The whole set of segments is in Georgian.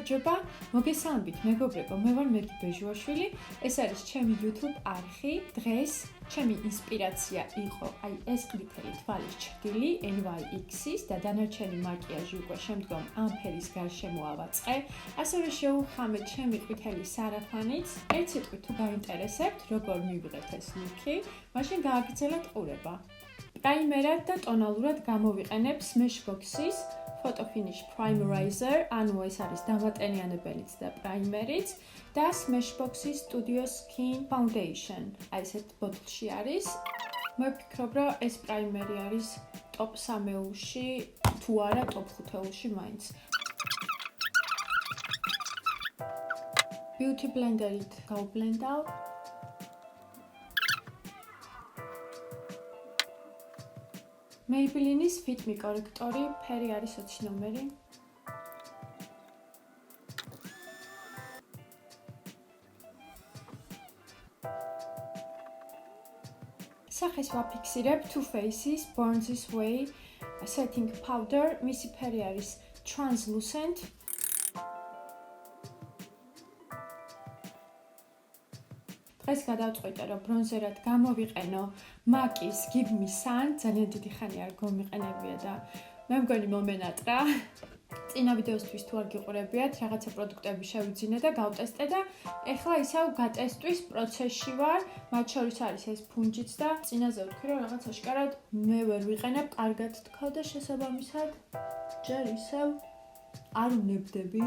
გამარჯობა, მოგესალმებით მეგობრებო, მე ვარ MegiBeauty. ეს არის ჩემი YouTube არხი. დღეს ჩემი ინსპირაცია იყო ეს ყვითელი თვალის ჩრდილი NYX-ის და დანარჩენი მაკიაჟი უკვე შემდგომ ამ ფერის გარშემო ავაწყე. ასევე შევუხამეთ ჩემი ყვითელი სარაფანიც. ერთ სიტყვით თუ გაინტერესებთ, როგორ მივიღეთ ეს ლუკი, მაშინ გააგრძელოთ ყურება. პრაიმერად და ტონალურად გამოვიყენებ Smashbox-ის Photo Finish Primerizer, ანუ ეს არის დამატენიანებელიც და პრაიმერიც და Smashbox-ის Studio Skin Foundation. აი ესეთ ბოთლში არის. მე ვფიქრობ, რომ ეს პრაიმერი არის ტოპ 3-ში, თუ არა ტოპ 5-ში მაინც. Beauty Blender-ით გავბლენდავ. MegiBeauty-ის Fit Me კორექტორი, ფერი არის 20 ნომერი. სახეს ვაფიქსირებ Too Faced-ის Born This Way setting powder, მისი ფერი არის translucent. დღეს გადავწყვიტე, რომ ბრონზერად გამოვიყენო MAC-ის Give Me Sun, ძალიან დიდი ხანი არ გამიყენებია და მე მგონი მომენატრა. წინა ვიდეოსთვის თუ არ გიყურებიათ, რაღაცა პროდუქტები შევიძინე და გავტესტე და ეხლა ისევ გატესტვის პროცესში ვარ. მათ შორის არის ეს ფუნჯიც და წინაზე ვთქვი, რომ რაღაც აშკარად მე ვერ ვიყენებ, კარგად თქვა და შესაბამისად ჯერ ისევ არ ვნებდები.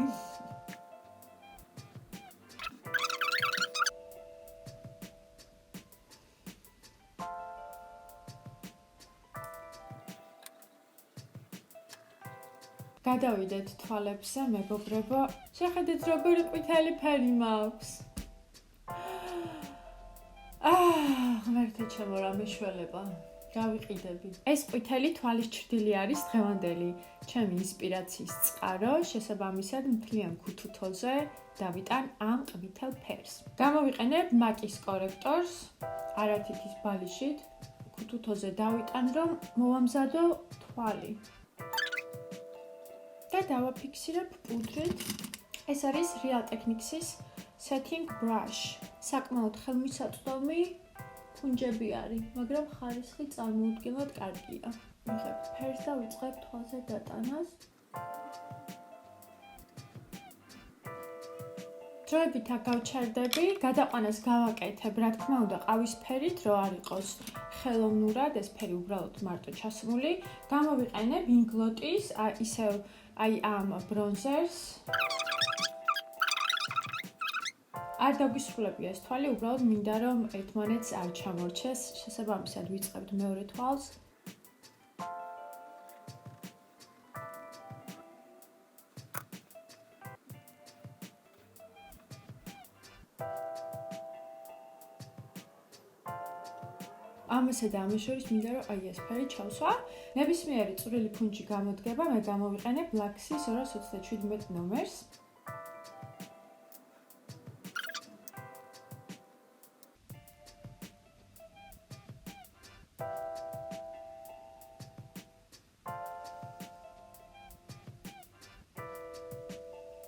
გადავიდეთ თვალებზე, მეგობრებო. შეხედეთ როგორი ყვითელი ფერი მაქვს. ღმერთო ჩემო რა მეშველება. გავიყიდები. ეს ყვითელი თვალის ჩრდილი არის დღევანდელი ჩემი ინსპირაციის წყარო, შესაბამისად მთლიან ქუთუთოზე დავიტან ამ ყვითელ ფერს. გამოვიყენებ MAC-ის კორექტორს, არათითის ბალიშით, ქუთუთოზე დავიტან, რომ მოვამზადო თვალი. და დავაფიქსირებ პუდრით. ეს არის Real Techniques-ის setting brush. საკმაოდ ხელმისაწვდომი ფუნჯები არის, მაგრამ ხარისხი წარმოუდგენლად კარგია. ვიღებ ფერს და ვიწყებ თვალზე დატანას. დროებით გავჩერდები, გადაყვანას გავაკეთებ, რა თქმა უნდა, ყავისფერით, რომ არ იყოს ხელოვნურად, ეს ფერი უბრალოდ მარტო ჩასმული. გამოვიყენებ MegiBeauty-ის ისევ აი ამ ბრონზერს. არ დაგვისრულებია ეს თვალი, უბრალოდ მინდა რომ ერთმანეთს არ ჩამორჩეს, შესაბამისად ვიწყებთ მეორე თვალს. ამასე და ამის შორის მინდა რომ აი ეს ფერი ჩავსვა. ნებისმიერი წვრილი ფუნჯი გამოდგება, მე გამოვიყენებ Lux's 227 ნომერს.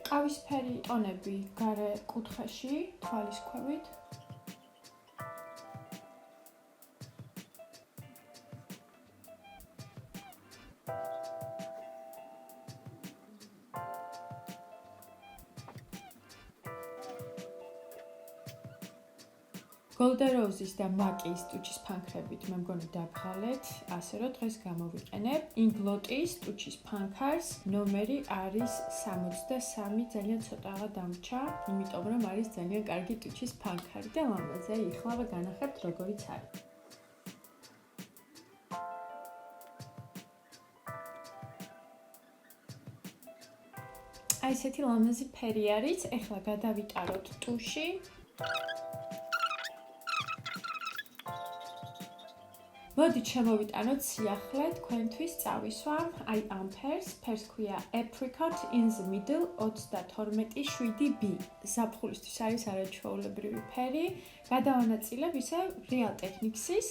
ყავისფერი ტონები გარე კუთხეში, თვალის ქვევით. Golden Roses და MAC-ის ტუჩის ფანქრებით მე მგონი დავღალეთ, ასე რომ დღეს გამოვიყენებ MegiBeauty-ის ტუჩის ფანქარს, ნომერი არის 63, ძალიან ცოტაა დამრჩა, იმიტომ რომ არის ძალიან კარგი ტუჩის ფანქარი და ლამაზია, ეხლა განახებთ როგორიც არის. აი ესეთი ლამაზი ფერი არის, ეხლა გადავიტაროთ ტუში. მოდით შემოვიტანოთ სიახლე თქვენთვის წავისვა აი ამ ფერს ქვია Apricot in the Middle 32.7B. ზაფხულისთვის არის არაჩვეულებრივი ფერი. გადავანაწილებ ისე Real Techniques-ის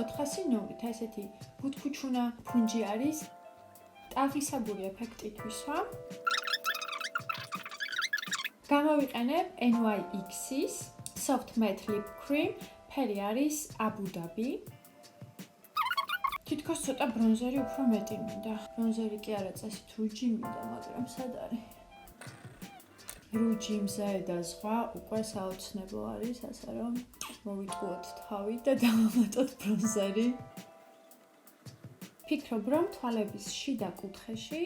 400 ნომრით. ესეთი ბუთქუჩუნა ფუნჯი არის. ტალღისებური ეფექტით ვისვა. გამოვიყენებ NYX-ის Soft Matte Lip Cream, ფერი არის Abu Dhabi. თითქოს ცოტა ბრონზერი უფრო მეტი მინდა. ბრონზერი კი არა წესით რუჯი მინდა, მაგრამ სად არის? რუჯი მზე და ზღვა უკვე საოცნებო არის, ასე რომ მოვიტყუოთ თავი და დავამატოთ ბრონზერი. ფიქრობ, რომ თვალების შიდა კუთხეში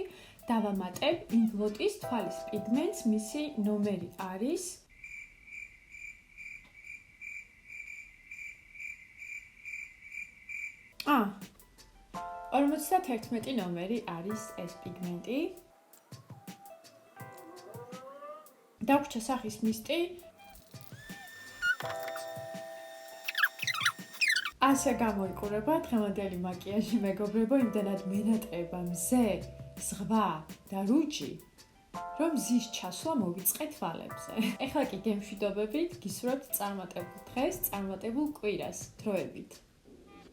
დავამატებ ინგლოტის თვალის პიგმენტს, მისი ნომერი არის 51 ნომერი არის ეს პიგმენტი. დაგვრჩა სახის მისტი. ასე გამოიყურება დღევანდელი მაკიაჟი, მეგობრებო, იმდენად მენატრება მზე, ზღვა და რუჯი, რომ ზის ჩასვლა მოვიწყე თვალებზე. ეხლა კი გემშვიდობებით, გისურვებთ წარმატებულ დღეს, წარმატებულ კვირას, დროებით.